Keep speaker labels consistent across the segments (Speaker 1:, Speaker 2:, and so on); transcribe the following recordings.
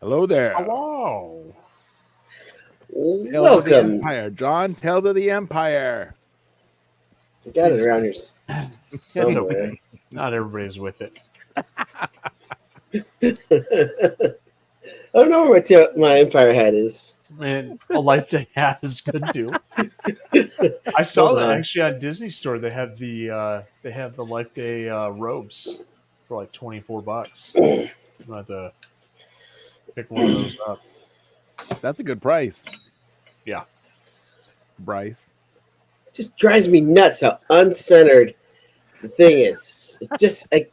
Speaker 1: Hello there.
Speaker 2: Hello.
Speaker 1: Tales of the
Speaker 3: Welcome.
Speaker 1: Empire. John, Tales of the Empire.
Speaker 3: I got it around here
Speaker 2: It's
Speaker 3: somewhere.
Speaker 2: okay. Not everybody's with it.
Speaker 3: I don't know where my Empire hat is.
Speaker 2: Man, a life day hat is good too. I saw
Speaker 3: Hold
Speaker 2: that
Speaker 3: on.
Speaker 2: actually on Disney Store. They have the life day robes for like $24. I'm gonna have to pick one of those up.
Speaker 1: That's a good price,
Speaker 2: Yeah.
Speaker 1: Bryce.
Speaker 3: Just drives me nuts how uncentered the thing is. It just the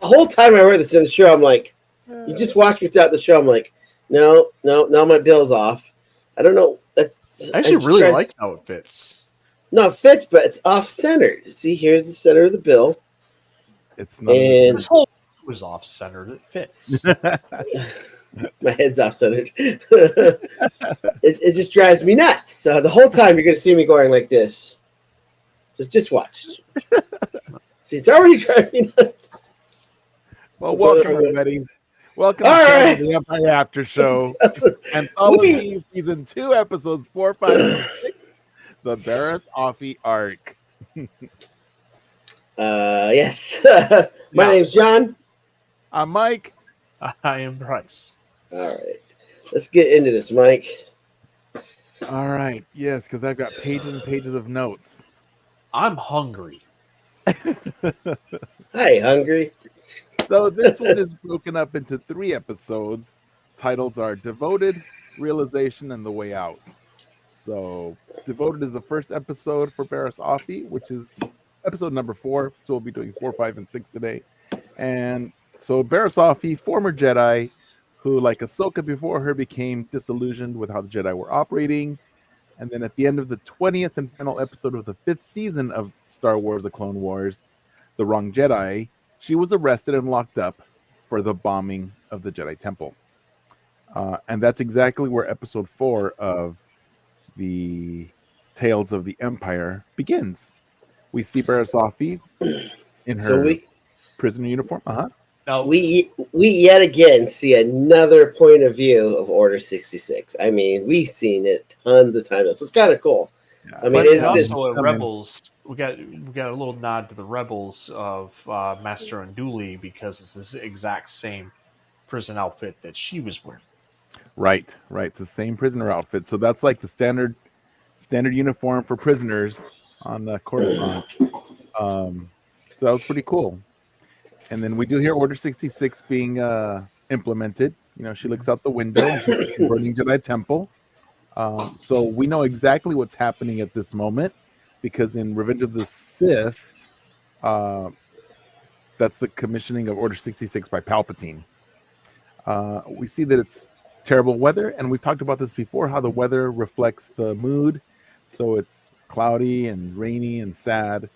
Speaker 3: whole time I wear this in the show, I'm like, you just watch me throughout the show. I'm like, no, my bill's off. I don't know.
Speaker 2: I actually really like how it fits.
Speaker 3: No, it fits, but it's off centered. See, here's the center of the bill.
Speaker 1: It's not.
Speaker 3: And
Speaker 2: This whole was off centered. It fits.
Speaker 3: my head's off centered. it just drives me nuts. So the whole time you're going to see me going like this. Just watch. See, it's already driving me nuts.
Speaker 1: Well, welcome everybody. Welcome to
Speaker 3: right.
Speaker 1: the Empire After Show. Anthology Season 2, Episodes 4, 5, and 6. The Barriss Offee arc.
Speaker 3: Yes. My name's John.
Speaker 1: I'm Mike.
Speaker 2: I am Bryce.
Speaker 3: All right. Let's get into this, Mike.
Speaker 1: All right. Yes, because I've got pages and pages of notes.
Speaker 2: I'm hungry.
Speaker 3: Hi, hungry.
Speaker 1: So this one is broken up into 3 episodes. Titles are Devoted, Realization, and The Way Out. So Devoted is the first episode for Barriss Offee, which is episode number 4. So we'll be doing 4, 5, and 6 today. And so Barriss Offee, former Jedi, who like Ahsoka before her became disillusioned with how the Jedi were operating. And then at the end of the 20th and final episode of the 5th season of Star Wars: The Clone Wars, The Wrong Jedi, she was arrested and locked up for the bombing of the Jedi Temple. And that's exactly where episode 4 of the Tales of the Empire begins. We see Barriss Offee in her prisoner uniform.
Speaker 3: Now we yet again see another point of view of Order 66. I mean, we've seen it tons of times, so it's kind of cool.
Speaker 1: Yeah.
Speaker 3: I mean,
Speaker 2: but also at Rebels, we got a little nod to the Rebels of Master Unduli because it's the exact same prison outfit that she was wearing.
Speaker 1: Right. It's the same prisoner outfit. So that's like the standard uniform for prisoners on Coruscant. So that was pretty cool. And then we do hear Order 66 being implemented. You know, she looks out the window and she's burning Jedi Temple. So we know exactly what's happening at this moment because in Revenge of the Sith, that's the commissioning of Order 66 by Palpatine. We see that it's terrible weather, and we've talked about this before, how the weather reflects the mood. So it's cloudy and rainy and sad.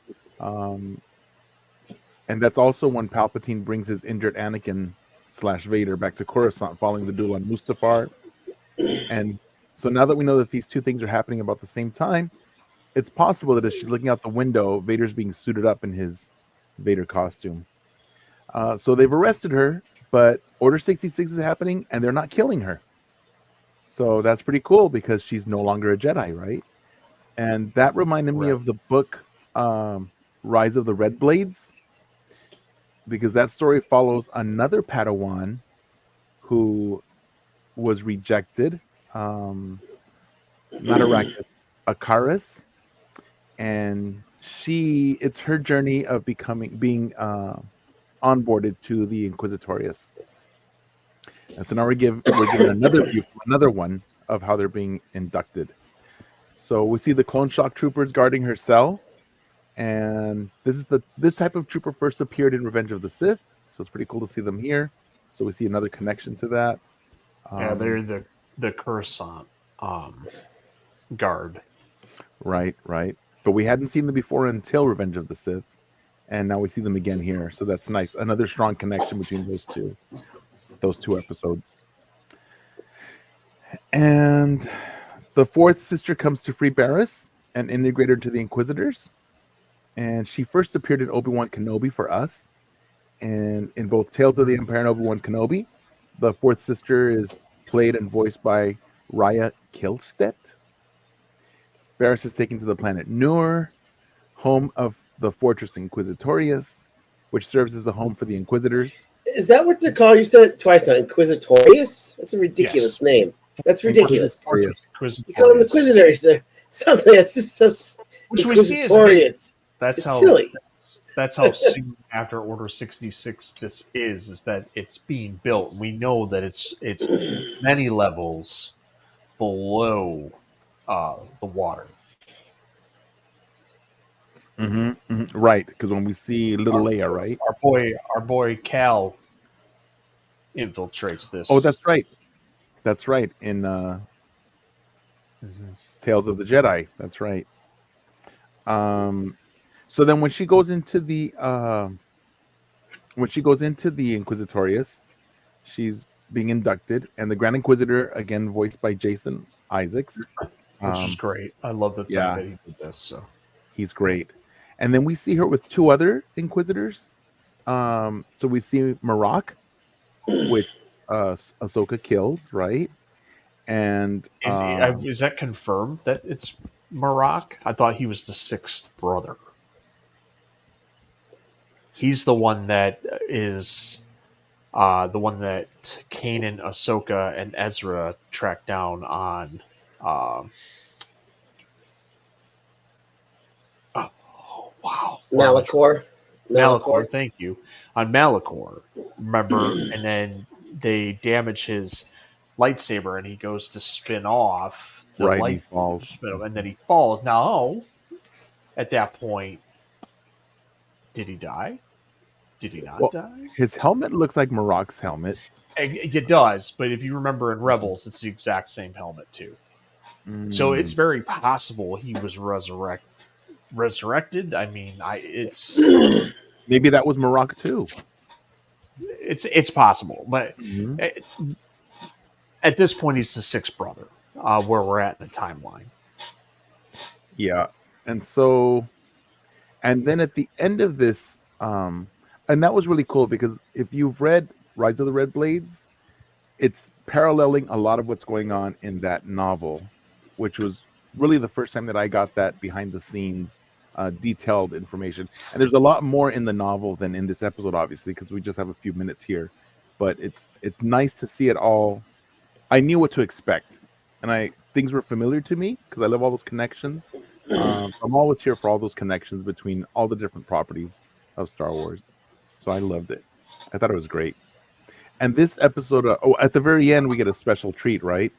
Speaker 1: And that's also when Palpatine brings his injured Anakin / Vader back to Coruscant following the duel on Mustafar. And so now that we know that these two things are happening about the same time, it's possible that as she's looking out the window, Vader's being suited up in his Vader costume. So they've arrested her, but Order 66 is happening, and they're not killing her. So that's pretty cool because she's no longer a Jedi, right? And that reminded me of the book Rise of the Red Blades, because that story follows another Padawan who was rejected, not Arrakis, Akaris, and it's her journey of being onboarded to the Inquisitorius. And so now we're given another view from another one of how they're being inducted. So we see the clone shock troopers guarding her cell. And this type of trooper first appeared in Revenge of the Sith, so it's pretty cool to see them here. So we see another connection to that.
Speaker 2: Yeah, they're the Coruscant guard.
Speaker 1: Right. But we hadn't seen them before until Revenge of the Sith, and now we see them again here. So that's nice. Another strong connection between those two episodes. And the fourth sister comes to free Barriss and integrate her to the Inquisitors. And she first appeared in Obi-Wan Kenobi for us, and in both Tales of the Empire and Obi-Wan Kenobi. The fourth sister is played and voiced by Raya Kilstedt. Barriss is taken to the planet Nur, home of the Fortress Inquisitorius, which serves as a home for the Inquisitors.
Speaker 3: Is that what they're called? You said it twice now. Inquisitorius? That's a ridiculous
Speaker 2: Yes.
Speaker 3: name. That's ridiculous.
Speaker 1: Inquisitorius.
Speaker 3: You call them Inquisitors. Something that's just so.
Speaker 2: Which we see as
Speaker 3: Inquisitorius.
Speaker 2: That's
Speaker 3: It's
Speaker 2: how
Speaker 3: silly.
Speaker 2: That's how soon after Order 66 this is that it's being built. We know that it's many levels below the water.
Speaker 1: Right, because when we see little Leia, right?
Speaker 2: Our boy Cal infiltrates this.
Speaker 1: Oh, that's right. That's right. In Tales of the Jedi. That's right. So then when she goes into the Inquisitorius, she's being inducted, and the Grand Inquisitor, again voiced by Jason Isaacs,
Speaker 2: which is great. I love the fact that he did this. So
Speaker 1: he's great. And then we see her with two other Inquisitors. So we see Marok, which Ahsoka kills, right? And
Speaker 2: is that confirmed that it's Marok? I thought he was the sixth brother. He's the one that is the one that Kanan, Ahsoka, and Ezra tracked down on. Wow.
Speaker 3: Malachor.
Speaker 2: Malachor, thank you. On Malachor, remember? And then they damage his lightsaber, and he goes to spin off the light.
Speaker 1: He falls.
Speaker 2: And then he falls. Now, at that point, did he die? Did he not die?
Speaker 1: His helmet looks like Marok's helmet.
Speaker 2: It does, but if you remember in Rebels, it's the exact same helmet too. So it's very possible he was resurrected. I mean, it's
Speaker 1: maybe that was Marok too.
Speaker 2: It's possible, but at this point, he's the sixth brother. Where we're at in the timeline.
Speaker 1: Yeah, and then at the end of this, and that was really cool because if you've read Rise of the Red Blades, it's paralleling a lot of what's going on in that novel, which was really the first time that I got that behind the scenes detailed information. And there's a lot more in the novel than in this episode, obviously, because we just have a few minutes here. But it's nice to see it all. I knew what to expect, and things were familiar to me because I love all those connections. I'm always here for all those connections between all the different properties of Star Wars. So I loved it. I thought it was great. And this episode, at the very end, we get a special treat, right?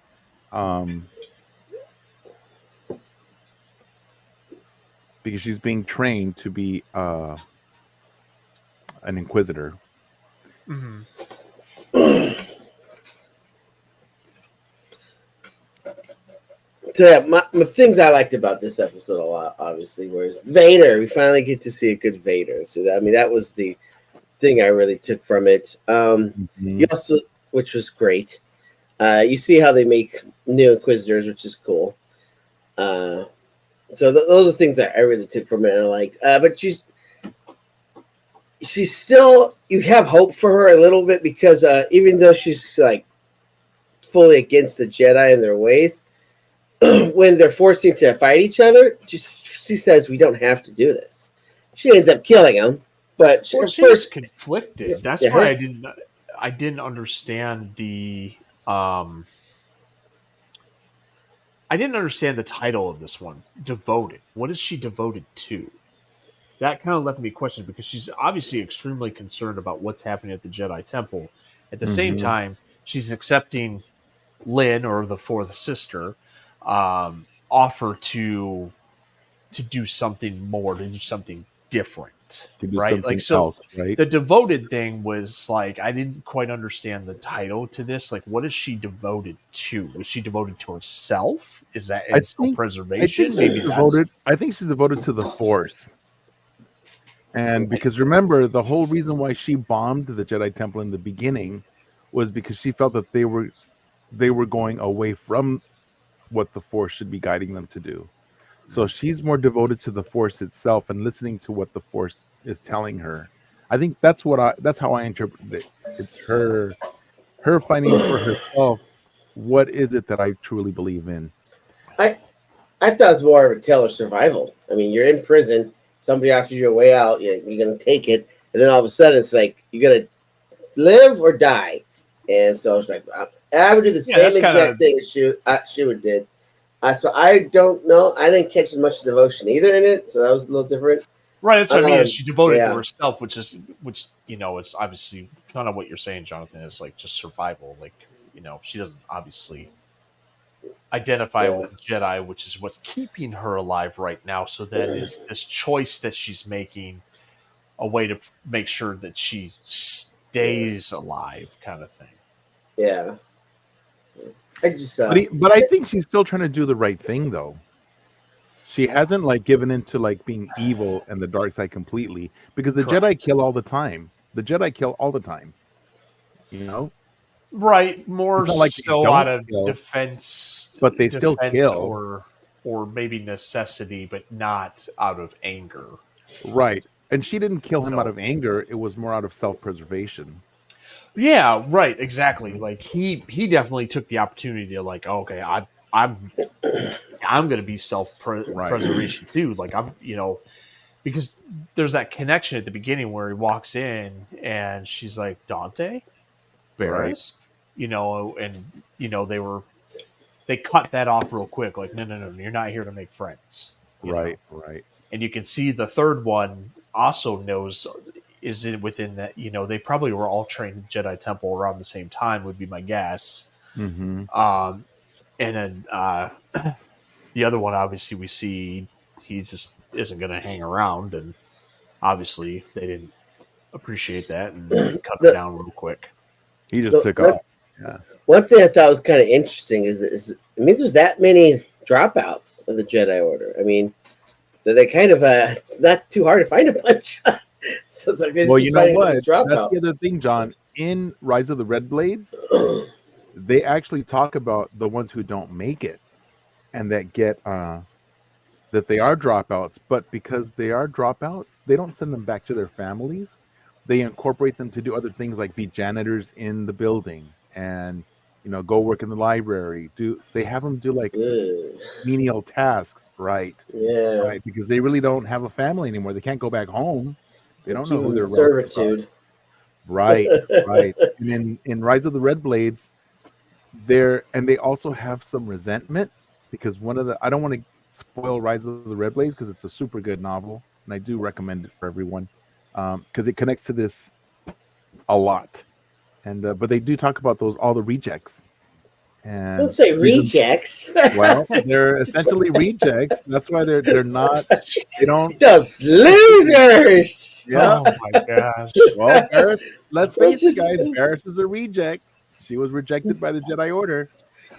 Speaker 1: Because she's being trained to be an Inquisitor.
Speaker 3: So yeah, my things I liked about this episode a lot, obviously, was Vader. We finally get to see a good Vader. So that was the thing I really took from it. You also, which was great. You see how they make new Inquisitors, which is cool. So those are things that I really took from it and I liked. But she's still, you have hope for her a little bit because even though she's like fully against the Jedi and their ways, when they're forcing to fight each other, she says, we don't have to do this. She ends up killing him, but
Speaker 2: she was conflicted. That's why I didn't understand the I didn't understand the title of this one, Devoted. What is she devoted to? That kind of left me questioning because she's obviously extremely concerned about what's happening at the Jedi Temple. At the same time, she's accepting Lynn, or the fourth sister, offer to do something more, to do something different, right? Like, so
Speaker 1: else, right?
Speaker 2: The devoted thing was like, I didn't quite understand the title to this. Like, what is she devoted to? Is she devoted to herself? Is that self-preservation?
Speaker 1: I think she's devoted to the Force. And because remember, the whole reason why she bombed the Jedi Temple in the beginning was because she felt that they were going away from what the Force should be guiding them to do. So she's more devoted to the Force itself and listening to what the Force is telling her. I think that's how I interpret it. It's her her finding for herself what is it that I truly believe in.
Speaker 3: I thought it was more of a tale of survival. I mean, you're in prison. Somebody offers you a way out. You're going to take it. And then all of a sudden, it's like, you're going to live or die. And so it's like, I would do the same exact thing as Shua did. So I don't know. I didn't catch as much devotion either in it. So that was a little different.
Speaker 2: Right. That's what I mean. She devoted to herself, which it's obviously kind of what you're saying, Jonathan, is like just survival. Like, she doesn't obviously identify with Jedi, which is what's keeping her alive right now. So that is this choice that she's making, a way to make sure that she stays alive, kind of thing.
Speaker 3: Yeah. I just,
Speaker 1: but I think she's still trying to do the right thing, though. She hasn't given into being evil and the dark side completely, because the Jedi kill all the time. The Jedi kill all the time.
Speaker 2: Right, more so out of defense,
Speaker 1: but they still
Speaker 2: kill, or maybe necessity, but not out of anger.
Speaker 1: Right, and she didn't kill him out of anger; it was more out of self-preservation.
Speaker 2: Yeah, right, exactly. Like he definitely took the opportunity to okay, I'm going to be self-preservation too. Like I'm, because there's that connection at the beginning where he walks in and she's like, Dante, Barriss. And they cut that off real quick. Like, no, you're not here to make friends.
Speaker 1: Right.
Speaker 2: And you can see the third one also knows is it within that. They probably were all trained in the Jedi Temple around the same time, would be my guess.
Speaker 1: Mm-hmm.
Speaker 2: And then the other one, obviously, we see he just isn't going to hang around, and obviously they didn't appreciate that and cut him down real quick.
Speaker 1: He just took off. Yeah.
Speaker 3: One thing I thought was kind of interesting is it means there's that many dropouts of the Jedi Order. I mean, they kind of it's not too hard to find a bunch. So it's like
Speaker 1: well, you know what? That's the other thing, John. In Rise of the Red Blades, they actually talk about the ones who don't make it, and that get that they are dropouts. But because they are dropouts, they don't send them back to their families. They incorporate them to do other things like be janitors in the building and go work in the library. They have them do menial tasks, right?
Speaker 3: Yeah,
Speaker 1: right, because they really don't have a family anymore. They can't go back home. They don't know who their
Speaker 3: servitude.
Speaker 1: Right. And in Rise of the Red Blades, they also have some resentment because I don't want to spoil Rise of the Red Blades because it's a super good novel and I do recommend it for everyone. Because it connects to this a lot, and but they do talk about all the rejects. And
Speaker 3: don't say rejects.
Speaker 1: Well, they're essentially rejects. That's why they're not. They don't.
Speaker 3: Those losers.
Speaker 1: Yeah.
Speaker 2: Oh my gosh.
Speaker 1: Well, Barriss, let's face it, guys. Barriss is a reject. She was rejected by the Jedi Order.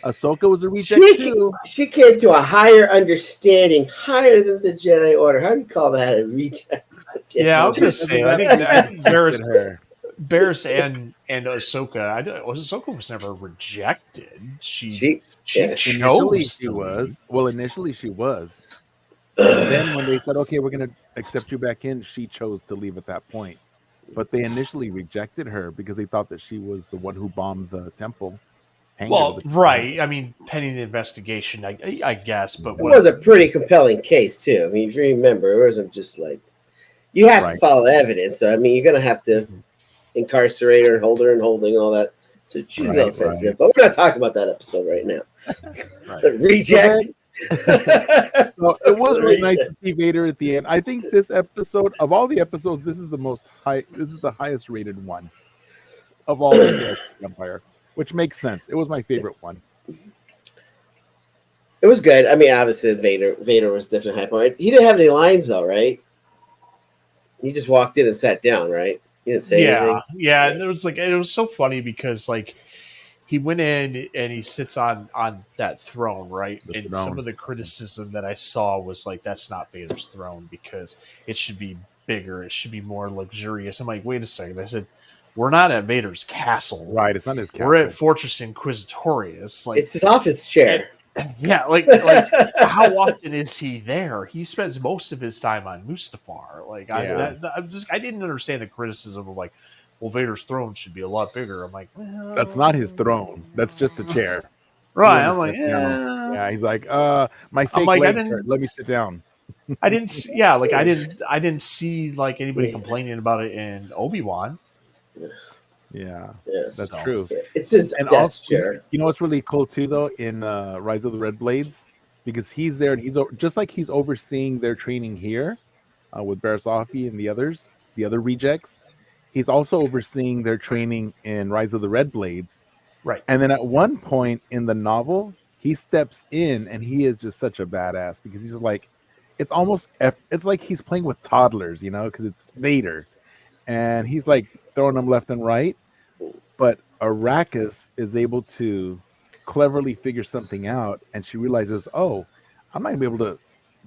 Speaker 1: Ahsoka was a reject too.
Speaker 3: She came to a higher understanding, higher than the Jedi Order. How do you call that a reject?
Speaker 2: Yeah, I was going to say, I think Barriss and Ahsoka. Ahsoka was never rejected. She chose.
Speaker 1: Initially she was. Well, initially she was. And then when they said, "Okay, we're going to accept you back in," she chose to leave at that point. But they initially rejected her because they thought that she was the one who bombed the temple.
Speaker 2: Well, right. I mean, pending the investigation, I guess. But
Speaker 3: it was a pretty compelling case too. I mean, if you remember, it wasn't just like you have to follow evidence. So I mean, you're going to have to incarcerate her and hold her in holding and all that. So she's not sensitive. But we're not talking about that episode right now. Reject.
Speaker 1: So it was really nice to see Vader at the end. I think this episode, of all the episodes, this is the highest rated one of all the Empire. Which makes sense. It was my favorite one.
Speaker 3: It was good. I mean, obviously, Vader was definitely high point. He didn't have any lines, though, right? He just walked in and sat down, right? He didn't say anything.
Speaker 2: Yeah. And it was so funny because he went in and he sits on that throne, right? Some of the criticism that I saw was that's not Vader's throne because it should be bigger. It should be more luxurious. I'm like, wait a second. I said, we're not at Vader's castle.
Speaker 1: Right, it's not his castle.
Speaker 2: We're at Fortress Inquisitorius.
Speaker 3: It's his office chair.
Speaker 2: Yeah, how often is he there? He spends most of his time on Mustafar. I didn't understand the criticism of well, Vader's throne should be a lot bigger. I'm like, well,
Speaker 1: That's not his throne. That's just a chair.
Speaker 2: Right.
Speaker 1: He
Speaker 2: I'm
Speaker 1: wanted
Speaker 2: like,
Speaker 1: to sit down. Yeah, he's like, my
Speaker 2: I'm
Speaker 1: fake
Speaker 2: like,
Speaker 1: legs hurt. Let me sit down.
Speaker 2: I didn't see, yeah, like I didn't see like anybody complaining about it in Obi-Wan.
Speaker 1: Yeah,
Speaker 3: Yeah.
Speaker 1: that's
Speaker 2: So,
Speaker 1: true.
Speaker 3: It's just a
Speaker 1: And
Speaker 3: desk
Speaker 1: also,
Speaker 3: chair.
Speaker 1: you know what's really cool too, though, in Rise of the Red Blades, because he's there and just like he's overseeing their training here with Barriss Offee and the others, the other rejects. He's also overseeing their training in Rise of the Red Blades.
Speaker 2: right.
Speaker 1: And then at one point in the novel, he steps in and he is just such a badass because he's like, it's almost, it's like he's playing with toddlers, you know, because it's Vader. And he's like throwing them left and right. But Arrakis is able to cleverly figure something out. And she realizes, oh, I'm not going to be able to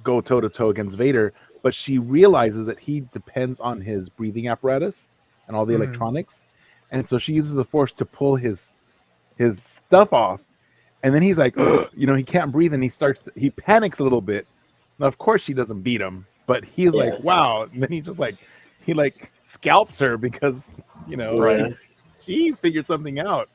Speaker 1: go toe to toe against Vader. But she realizes that he depends on his breathing apparatus and all the electronics. And so she uses the Force to pull his stuff off, and then he's like, you know, he can't breathe, and he panics a little bit. Now, of course, she doesn't beat him, but he's like, wow. And then he just he scalps her because, you know,
Speaker 2: Right.
Speaker 1: he figured something out,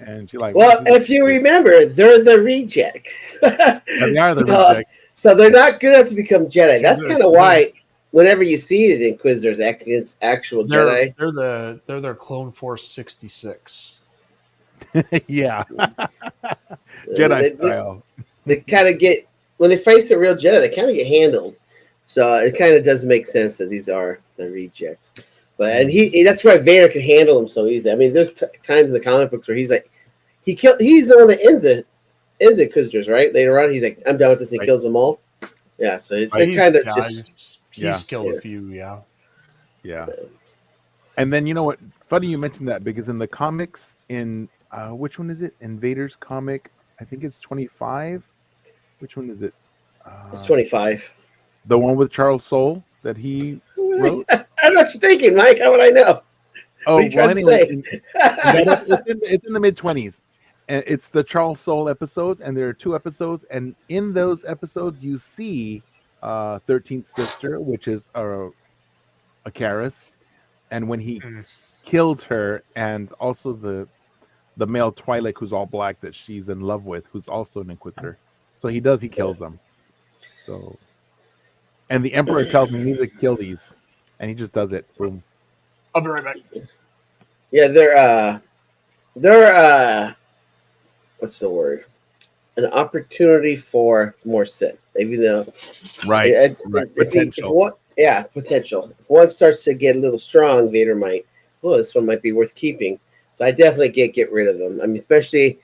Speaker 1: and she's like,
Speaker 3: Well, if you remember, they're the rejects.
Speaker 1: yeah, they are the rejects.
Speaker 3: So they're not good enough to become Jedi. That's kind of why whenever you see the Inquisitors against actual Jedi,
Speaker 2: they're their Clone Force 66.
Speaker 1: Yeah, Jedi style.
Speaker 3: They kind of get, when they face a real Jedi, they kind of get handled. So it kind of does make sense that these are the rejects. But and that's why Vader can handle them so easy. I mean, there's times in the comic books where he's like, he's the one that ends Inquisitors, right? Later on, he's like, I'm done with this, and he kills them all. Yeah, so it kind of
Speaker 2: he's killed a few,
Speaker 1: yeah. And then you know what? Funny you mentioned that because in the comics, in which one is it? In Vader's comic, I think it's 25. Which one is it?
Speaker 3: It's 25.
Speaker 1: The one with Charles Soule that he wrote.
Speaker 3: I don't know what you're thinking, Mike. How would I know?
Speaker 1: Oh,
Speaker 3: what are you trying to say?
Speaker 1: It's in the mid-20s. And it's the Charles Soule episodes, and there are 2 episodes, and in those episodes you see 13th Sister, which is a Karis, and when he kills her, and also the male Twi'lek who's all black that she's in love with, who's also an Inquisitor. So he kills them. So, and the Emperor tells him he needs to kill these, and he just does it. Boom.
Speaker 2: I'll be right back.
Speaker 3: Yeah, they're what's the word? An opportunity for more Sith. Even though,
Speaker 1: right.
Speaker 3: Potential. Potential. If one starts to get a little strong, Vader might. Well, this one might be worth keeping. So I definitely get rid of them. I mean, especially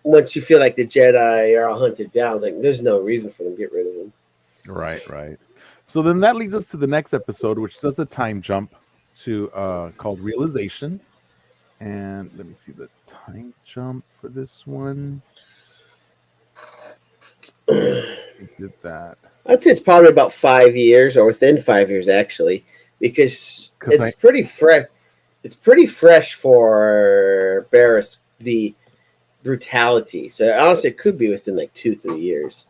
Speaker 3: once you feel like the Jedi are all hunted down. Like, there's no reason for them to get rid of them.
Speaker 1: Right. So then that leads us to the next episode, which does a time jump to called Realization. And let me see the time jump for this one. We did that.
Speaker 3: I'd say it's probably about 5 years, or within 5 years, actually, because it's pretty fresh. It's pretty fresh for Barriss, the brutality. So honestly, it could be within like 2-3 years.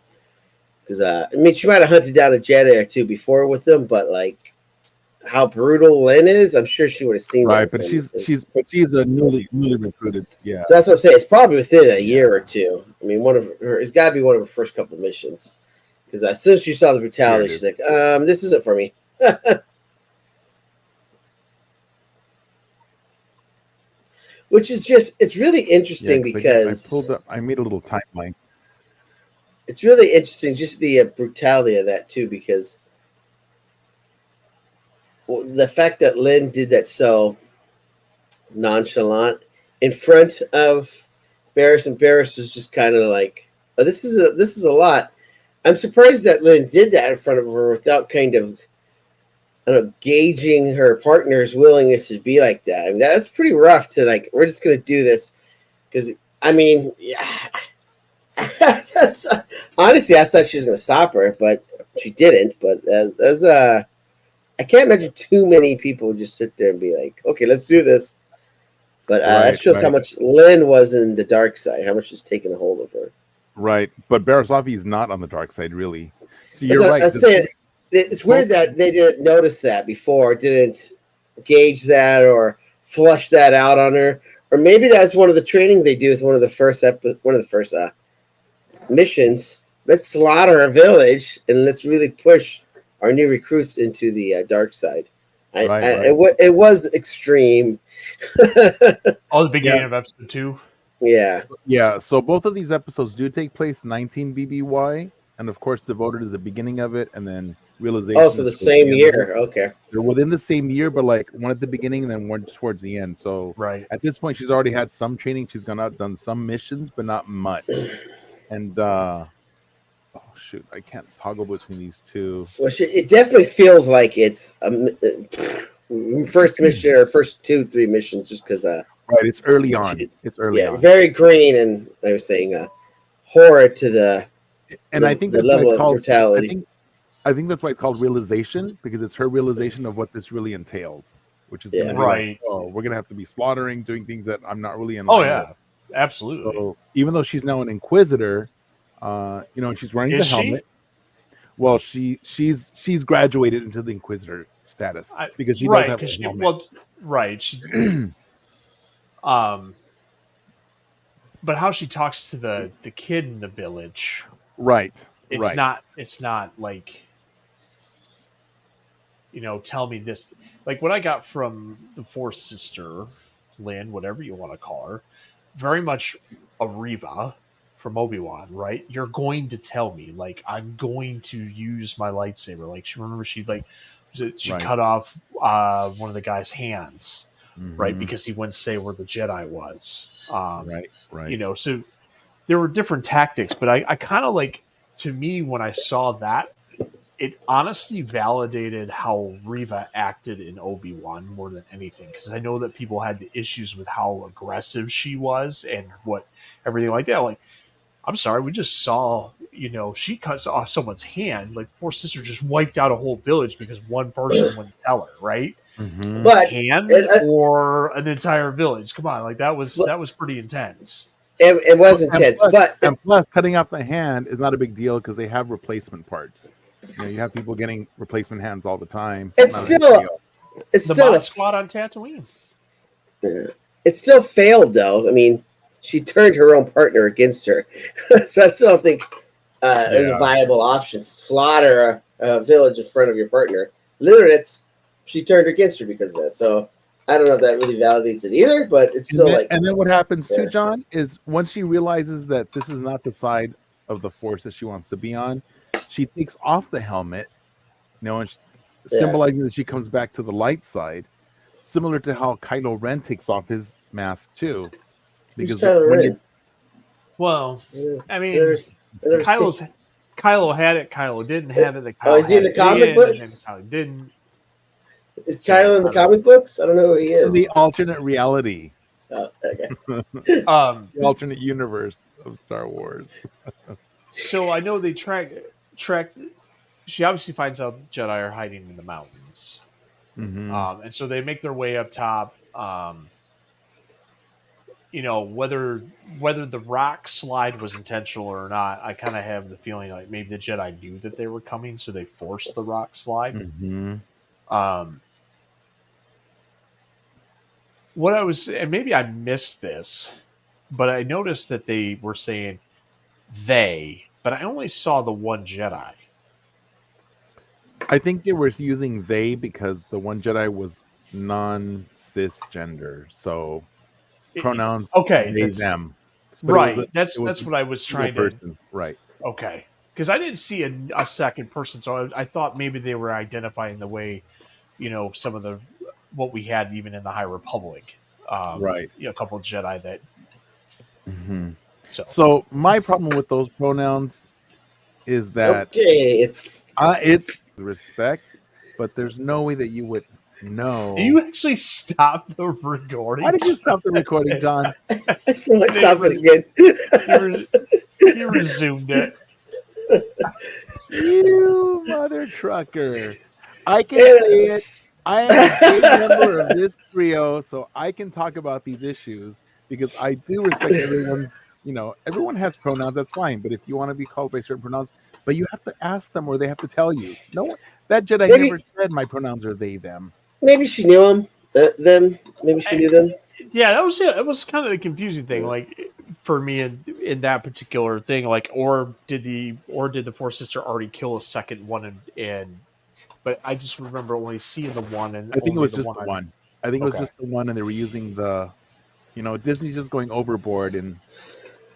Speaker 3: Because I mean, she might have hunted down a Jedi or 2 before with them, but like how brutal Lynn is, I'm sure she would have seen.
Speaker 1: Right, but she's a newly recruited. Yeah,
Speaker 3: so that's what I'm saying. It's probably within a year or 2. I mean, it's got to be one of her first couple missions. Because as soon as she saw the brutality, she's like, this isn't for me. Which is it's really interesting because
Speaker 1: I made a little timeline.
Speaker 3: It's really interesting, just the brutality of that too, because the fact that Lynn did that so nonchalant in front of Barriss, and Barriss was just kind of like, oh, this is a lot. I'm surprised that Lynn did that in front of her without kind of gauging her partner's willingness to be like that. I mean, that's pretty rough to like, we're just going to do this. Because, I mean, yeah. Honestly, I thought she was going to stop her, but she didn't. But I can't imagine too many people just sit there and be like, okay, let's do this. But that shows how much Lynn was in the dark side, how much is taking a hold of her.
Speaker 1: Right. But Barriss Offee is not on the dark side, really. So you're right.
Speaker 3: It's weird that they didn't notice that before, didn't gauge that or flush that out on her, or maybe that's one of the training they do with one of the first missions. Let's slaughter a village and let's really push our new recruits into the dark side. It was extreme.
Speaker 2: Oh, the beginning of episode 2.
Speaker 3: Yeah.
Speaker 1: Yeah. So both of these episodes do take place 19 BBY, and of course, Devoted is the beginning of it, and then Realization.
Speaker 3: Oh, so the same year. Okay.
Speaker 1: They're within the same year, but like one at the beginning and then one towards the end. So
Speaker 2: right
Speaker 1: at this point, she's already had some training. She's gone out, done some missions, but not much. And oh shoot, I can't toggle between these two.
Speaker 3: Well, it definitely feels like it's first mission or first 2-3 missions, just because
Speaker 1: right, it's early on. It's early on.
Speaker 3: Very green, and I was saying horror to the.
Speaker 1: And I think
Speaker 3: the level of brutality.
Speaker 1: I think that's why it's called Realization, because it's her realization of what this really entails, which is gonna be like, oh, we're gonna have to be slaughtering, doing things that I'm not really in line with.
Speaker 2: Absolutely.
Speaker 1: So even though she's now an Inquisitor, she's wearing the helmet. Well, she's graduated into the Inquisitor status because she does have a helmet.
Speaker 2: But how she talks to the kid in the village,
Speaker 1: right?
Speaker 2: It's not like, tell me this. Like what I got from the fourth sister, Lynn, whatever you want to call her, very much a Reva from Obi-Wan, right? You're going to tell me, like, I'm going to use my lightsaber. Like, she cut off one of the guy's hands, right? Because he wouldn't say where the Jedi was.
Speaker 1: Right.
Speaker 2: So there were different tactics, but I kind of like, to me, when I saw that, it honestly validated how Reva acted in Obi-Wan more than anything, because I know that people had the issues with how aggressive she was and everything like that. Like, I'm sorry, we just saw, she cuts off someone's hand. Like, Four Sisters just wiped out a whole village because one person wouldn't tell her, right?
Speaker 1: Mm-hmm.
Speaker 3: But
Speaker 2: hand or an entire village. Come on, like that was pretty intense.
Speaker 3: It was intense,
Speaker 1: and plus, cutting off the hand is not a big deal because they have replacement parts. You have people getting replacement hands all the time.
Speaker 3: It's still
Speaker 2: a squad on Tatooine.
Speaker 3: It still failed, though. I mean, she turned her own partner against her, so I still don't think it was a viable option. Slaughter a village in front of your partner. Literally, she turned against her because of that. So I don't know if that really validates it either, but it's still
Speaker 1: And then what happens too, John, is once she realizes that this is not the side of the Force that she wants to be on, she takes off the helmet, and symbolizing that she comes back to the light side, similar to how Kylo Ren takes off his mask too. Because
Speaker 2: Kylo had it, Kylo didn't have it.
Speaker 3: Is he in the comic books?
Speaker 2: Kylo didn't.
Speaker 3: Is Kylo in the comic books? I don't know who he is.
Speaker 1: The alternate reality.
Speaker 3: Oh, okay.
Speaker 1: The alternate universe of Star Wars.
Speaker 2: So I know they track. She obviously finds out Jedi are hiding in the mountains, and so they make their way up top. Whether the rock slide was intentional or not, I kind of have the feeling like maybe the Jedi knew that they were coming, so they forced the rock slide. And maybe I missed this, but I noticed that they were saying they, but I only saw the one Jedi.
Speaker 1: I think they were using they because the one Jedi was non-cisgender, so pronouns they, them.
Speaker 2: But that's what I was trying to.
Speaker 1: Right.
Speaker 2: Okay. Because I didn't see a second person, so I thought maybe they were identifying the way, some of what we had even in the High Republic.
Speaker 1: Right.
Speaker 2: A couple of Jedi that.
Speaker 1: So my problem with those pronouns is that it's respect, but there's no way that you would know.
Speaker 2: Do you actually stop the recording?
Speaker 1: Why did you stop the recording, John?
Speaker 3: I still might stop it again.
Speaker 2: You resumed it.
Speaker 1: You mother trucker. I can say it. I am a big member of this trio, so I can talk about these issues because I do respect everyone's, everyone has pronouns, that's fine. But if you want to be called by certain pronouns, but you have to ask them or they have to tell you. No, that Jedi never said my pronouns are they, them.
Speaker 3: Maybe she knew him. them. Maybe she knew them.
Speaker 2: Yeah, that was it. It was kind of the confusing thing, like for me in that particular thing. Like, or did the fourth sister already kill a second one? But I just remember only seeing the one and
Speaker 1: I think it
Speaker 2: only
Speaker 1: was
Speaker 2: the
Speaker 1: just
Speaker 2: one.
Speaker 1: the one. I think it was
Speaker 2: Okay.
Speaker 1: just the one, and they were using Disney's just going overboard, and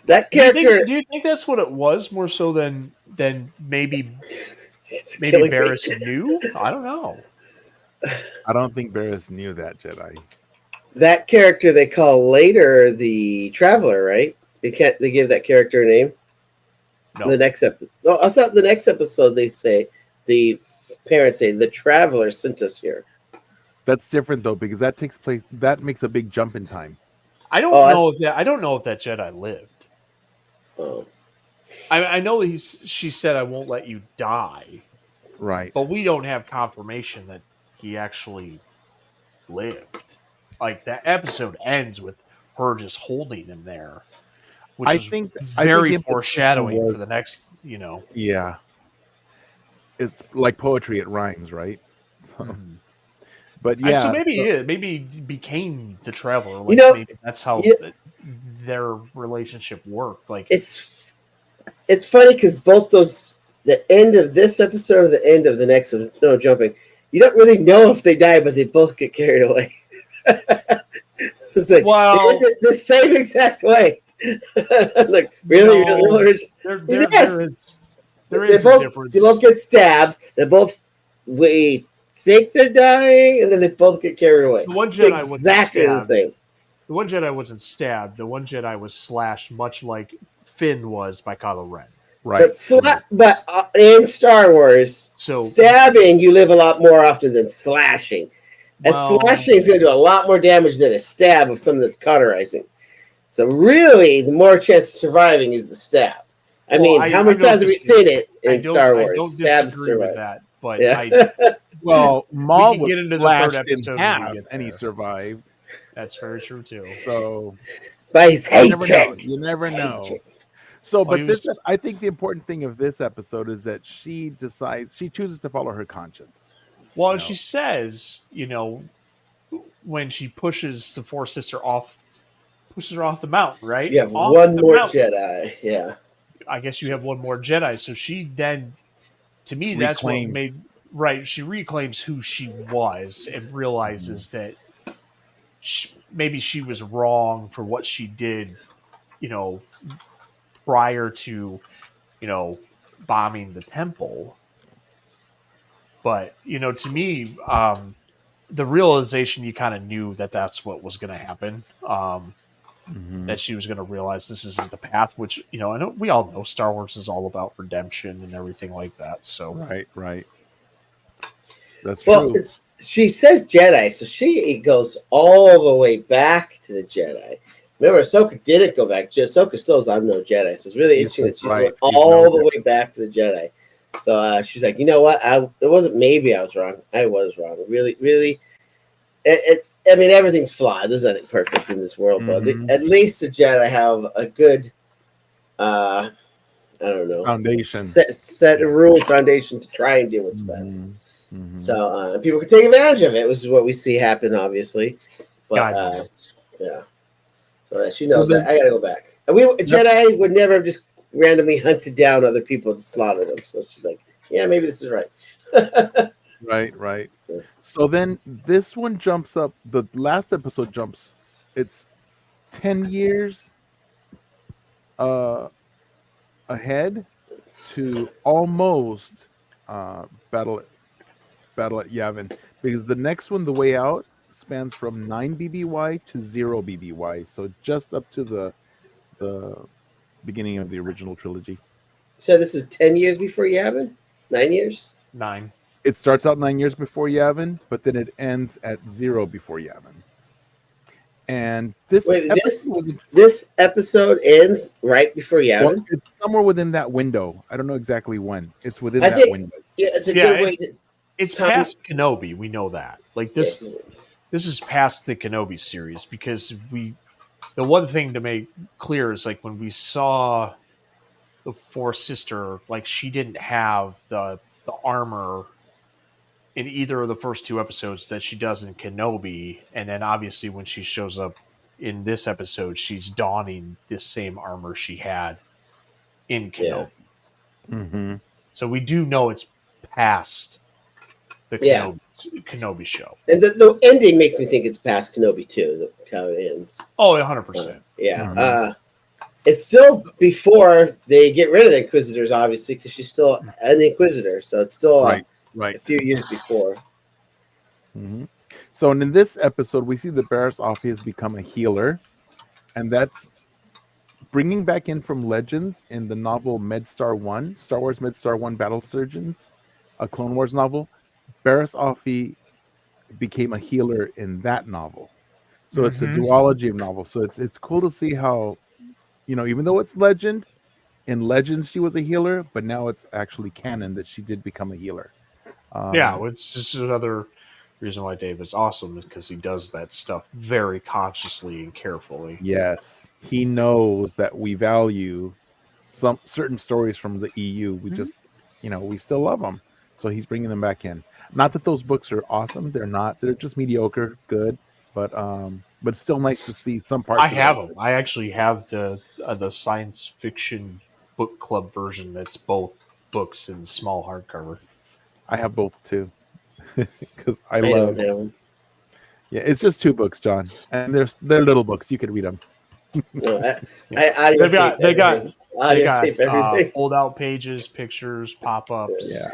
Speaker 3: That
Speaker 2: Do you
Speaker 3: character.
Speaker 2: think that's what it was more so than maybe
Speaker 3: killing me.
Speaker 2: Barriss knew? I don't know.
Speaker 1: I don't think Barriss knew that Jedi.
Speaker 3: That character they call later the Traveler, right? They give that character a name.
Speaker 2: No.
Speaker 3: The next episode. No, I thought the next episode they say the parents say the Traveler sent us here.
Speaker 1: That's different though, because that takes place. That makes a big jump in time.
Speaker 2: I don't know if that Jedi lived.
Speaker 3: Oh.
Speaker 2: I know she said I won't let you die.
Speaker 1: Right.
Speaker 2: But we don't have confirmation that he actually lived. Like that episode ends with her just holding him there, which is very foreshadowing for the next.
Speaker 1: Yeah. It's like poetry; it rhymes, right? So, but yeah,
Speaker 2: so maybe he became the Traveler. Like maybe that's how their relationship worked. Like
Speaker 3: it's funny because both those, the end of this episode or the end of the next one, no jumping, you don't really know if they die, but they both get carried away. So it's like the same exact way. Like really,
Speaker 2: no,
Speaker 3: really,
Speaker 2: there is a difference.
Speaker 3: They both get stabbed. We think they're dying, and then they both get carried away.
Speaker 2: The one Jedi was
Speaker 3: exactly the same.
Speaker 2: The one Jedi wasn't stabbed. The one Jedi was slashed, much like Finn was by Kylo Ren.
Speaker 1: Right.
Speaker 3: But in Star Wars, stabbing you live a lot more often than slashing. Slashing is going to do a lot more damage than a stab of something that's cauterizing. So really, the more chance of surviving is the stab. I mean, how many times have we seen it in Star Wars?
Speaker 2: I don't disagree with that, but
Speaker 1: Maul was
Speaker 2: get into the third episode
Speaker 1: and he survived.
Speaker 2: That's very true too.
Speaker 1: So,
Speaker 3: by his hatred,
Speaker 1: you never know. So, but I think the important thing of this episode is that she chooses to follow her conscience.
Speaker 2: Well, she says, when she pushes the fourth sister off the mountain, right?
Speaker 3: You have one more Jedi. Yeah.
Speaker 2: I guess you have one more Jedi. So she then, to me, that's what made right. She reclaims who she was and realizes that maybe she was wrong for what she did, prior to, bombing the temple. But, to me, the realization you kind of knew that that's what was going to happen. That she was going to realize this isn't the path, which, I know we all know Star Wars is all about redemption and everything like that. So
Speaker 1: Right. That's true.
Speaker 3: She says Jedi, so she goes all the way back to the Jedi. Remember, Ahsoka didn't go back. Ahsoka still is I'm no Jedi, so it's really interesting that she went all the way back to the Jedi. So she's like, you know what? It wasn't maybe I was wrong. I was wrong. Really, really. I mean, everything's flawed. There's nothing perfect in this world, but at least the Jedi have a good, I don't know,
Speaker 1: foundation,
Speaker 3: set of rules, foundation to try and do what's best. So people can take advantage of it, which is what we see happen, obviously. But yeah, so she knows that. I gotta go back. Jedi would never have just randomly hunted down other people and slaughtered them. So she's like, yeah, maybe this is right.
Speaker 1: Right. Yeah. So then this one jumps up. The last episode jumps. It's 10 years ahead to almost battle at Yavin, because the next one, The Way Out, spans from 9 BBY to 0 BBY. So just up to the beginning of the original trilogy.
Speaker 3: So this is 10 years before Yavin? 9 years?
Speaker 2: 9.
Speaker 1: It starts out 9 years before Yavin, but then it ends at 0 before Yavin. And this
Speaker 3: episode ends right before Yavin?
Speaker 1: Well, it's somewhere within that window. I don't know exactly when. It's within that window.
Speaker 3: Yeah, it's a good way to...
Speaker 2: It's past Kenobi. We know that. Like this is past the Kenobi series, because the one thing to make clear is, like, when we saw the fourth sister, like, she didn't have the armor in either of the first 2 episodes that she does in Kenobi, and then obviously when she shows up in this episode, she's donning this same armor she had in Kenobi.
Speaker 1: Mm-hmm.
Speaker 2: So we do know it's past the
Speaker 3: Yeah.
Speaker 2: Kenobi show.
Speaker 3: And the ending makes me think it's past Kenobi too. How it ends.
Speaker 2: Oh, 100%.
Speaker 3: Yeah.
Speaker 1: Mhm.
Speaker 3: It's still before they get rid of the Inquisitors, obviously, because she's still an Inquisitor. So it's still
Speaker 1: Right.
Speaker 3: a few years before.
Speaker 1: Mm-hmm. So in this episode, we see that Barriss Offee has become a healer, and that's bringing back in from Legends in the novel MedStar 1, Star Wars MedStar 1 Battle Surgeons, a Clone Wars novel. Barriss Offee became a healer in that novel. So it's a duology of novels. So it's cool to see how, even though it's legend, in Legends she was a healer, but now it's actually canon that she did become a healer.
Speaker 2: Yeah, it's just another reason why Dave is awesome, because he does that stuff very consciously and carefully.
Speaker 1: Yes, he knows that we value some certain stories from the EU. We just, we still love them. So he's bringing them back in. Not that those books are awesome. They're not. They're just mediocre, good. But it's still nice to see some parts.
Speaker 2: I have them. I actually have the science fiction book club version that's both books and small hardcover.
Speaker 1: I have both too, because I
Speaker 3: love
Speaker 1: love them. Yeah, it's just 2 books, John, and they're little books. You can read them.
Speaker 3: No,
Speaker 2: they got
Speaker 3: everything.
Speaker 2: fold out pages, pictures, pop ups.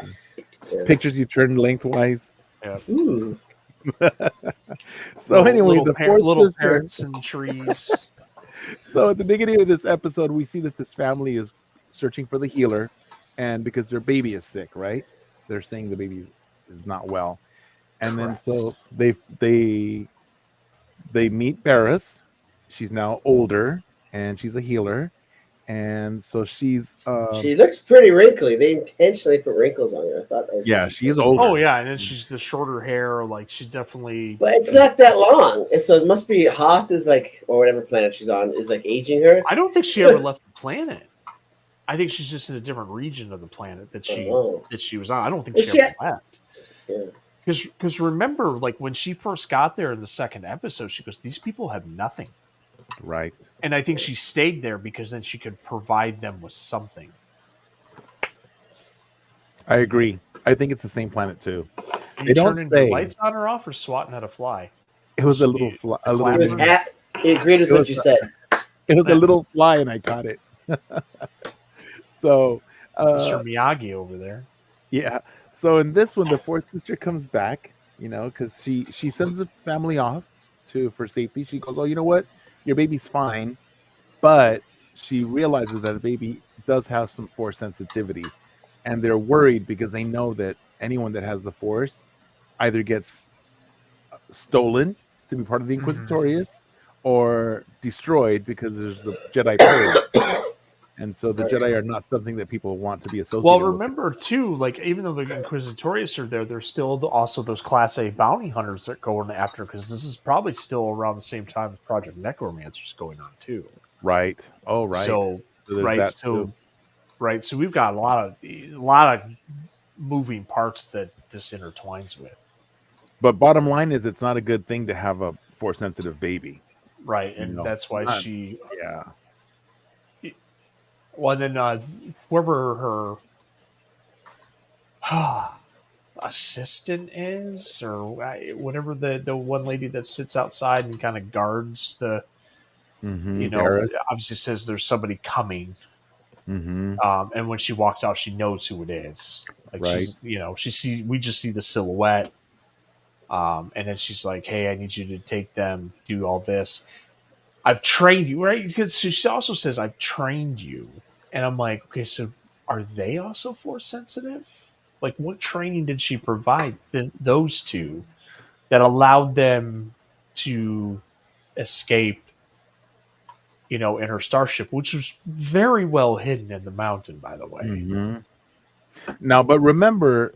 Speaker 1: Yeah. Pictures you turn lengthwise.
Speaker 2: Yeah.
Speaker 3: Ooh.
Speaker 1: So anyway, the fourth
Speaker 2: little
Speaker 1: sister,
Speaker 2: parrots and trees.
Speaker 1: So at the beginning of this episode, we see that this family is searching for the healer, and because their baby is sick, right? They're saying the baby is not well, and
Speaker 2: Correct.
Speaker 1: then so they meet Barriss. She's now older, and she's a healer, and so she's
Speaker 3: she looks pretty wrinkly. They intentionally put wrinkles on her. I thought that was
Speaker 1: she's older.
Speaker 2: Oh yeah, and then she's the shorter hair, like she's definitely.
Speaker 3: But it's not that long. So it must be Hoth is or whatever planet she's on is aging her.
Speaker 2: I don't think she ever left the planet. I think she's just in a different region of the planet that she was on. I don't think she ever left.
Speaker 3: Yeah.
Speaker 2: Because remember, when she first got there in the second episode, she goes, "These people have nothing."
Speaker 1: Right.
Speaker 2: And I think she stayed there because then she could provide them with something.
Speaker 1: I agree. I think it's the same planet too.
Speaker 2: And you turning the lights on or off, or swatting at a fly?
Speaker 1: It was a little fly.
Speaker 3: He agreed with what you said.
Speaker 1: It was a little fly, and I caught it. So,
Speaker 2: Mr. Miyagi over there.
Speaker 1: Yeah. So in this one, the fourth sister comes back, because she sends the family off for safety. She goes, "Oh, you know what? Your baby's fine," but she realizes that the baby does have some force sensitivity, and they're worried because they know that anyone that has the force either gets stolen to be part of the Inquisitorius or destroyed because there's the Jedi purge. And so the Jedi are not something that people want to be associated with.
Speaker 2: Well, remember, too, even though the Inquisitorius are there, there's still also those Class A bounty hunters that go in after, because this is probably still around the same time as Project Necromancer's going on, too.
Speaker 1: Right. Oh, right.
Speaker 2: So we've got a lot of moving parts that this intertwines with.
Speaker 1: But bottom line is, it's not a good thing to have a force-sensitive baby.
Speaker 2: Right, and that's why she...
Speaker 1: Yeah.
Speaker 2: Well, then whoever her assistant is, or whatever the one lady that sits outside and kind of guards the,
Speaker 1: Barriss.
Speaker 2: obviously says there's somebody coming.
Speaker 1: Mm-hmm.
Speaker 2: And when she walks out, she knows who it is.
Speaker 1: Right.
Speaker 2: We just see the silhouette. And then she's like, "Hey, I need you to take them, do all this. I've trained you," right? Because she also says, "I've trained you." And I'm like, okay, so are they also force sensitive? What training did she provide those two that allowed them to escape, in her starship, which was very well hidden in the mountain, by the way.
Speaker 1: Mm-hmm. Now, but remember,